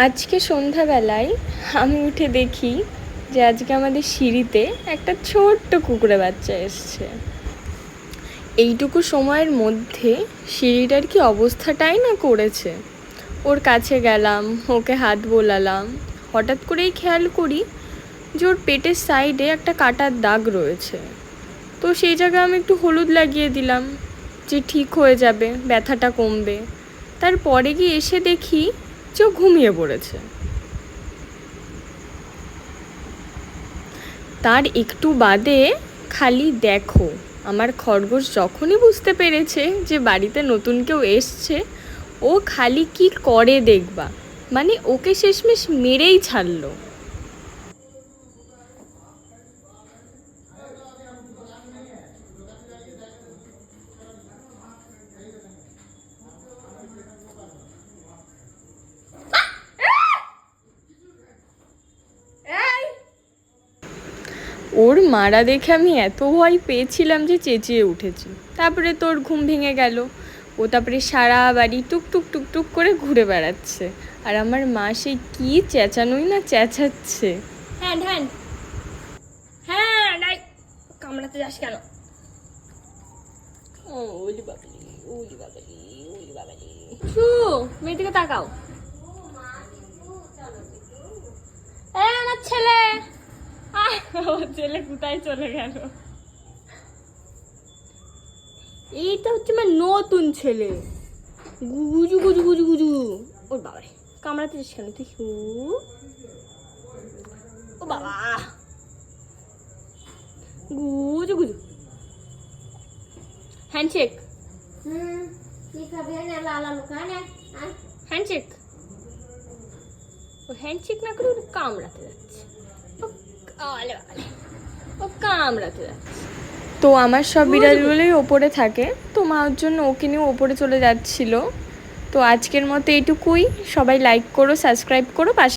আজকে সন্ধ্যাবেলায় আমি উঠে দেখি যে আজকে আমাদের সিঁড়িতে একটা ছোট্ট কুকুরে বাচ্চা এসছে। এইটুকু সময়ের মধ্যে সিঁড়িটার কি অবস্থাটাই না করেছে। ওর কাছে গেলাম, ওকে হাত বোলালাম, হঠাৎ করেই খেয়াল করি যে ওর পেটের সাইডে একটা কাটার দাগ রয়েছে। তো সেই জায়গায় আমি একটু হলুদ লাগিয়ে দিলাম যে ঠিক হয়ে যাবে, ব্যথাটা কমবে। তারপরে গিয়ে এসে দেখি যে ও ঘুমিয়ে পড়েছে। তার একটু বাদে খালি দেখো, আমার খরগোশ যখনই বুঝতে পেরেছে যে বাড়িতে নতুন কেউ এসছে, ও খালি কি করে দেখবা, মানে ওকে শেষমেশ মেরেই ছাড়লো। ওর মারা দেখে আমি এত ভয় পেয়েছিলাম যে চেঁচিয়ে উঠেছি। তারপরে তোর ঘুম ভেঙে গেল। ও তারপরে সারা বাড়ি টুকটুক টুকটুক করে ঘুরে বেড়াচ্ছে, আর আমার মা সেই কি চেঁচানোই না চেঁচাচ্ছে। হ্যাঁ হ্যাঁ হ্যাঁ, নাই কামড়াতে যাস কেন? ওলি বাবলি, ওলি বাবলি, ওলি বাবলি। মেয়ের দিকে তাকাও। আমার ছেলে, ও ছেলে কোথায় চলে গেল? এইটা হচ্ছে আমার নতুন ছেলে। গুজু গুজু গুজু গুজু। ওর বাবা রে, কামড়াতে যাস কেন তুই? ও বাবা, গুজু গুজু। Handshake, handshake. ও হ্যান্ডশেক না করে কামড়াতে যাচ্ছে। ও কামড়াতে যাচ্ছে। তো আমার সব বিড়ালগুলোই ওপরে থাকে, তো মা ওর জন্য ওকে নিয়ে ওপরে চলে যাচ্ছিল। তো আজকের মতো এইটুকুই। সবাই লাইক করো, সাবস্ক্রাইব করো, পাশে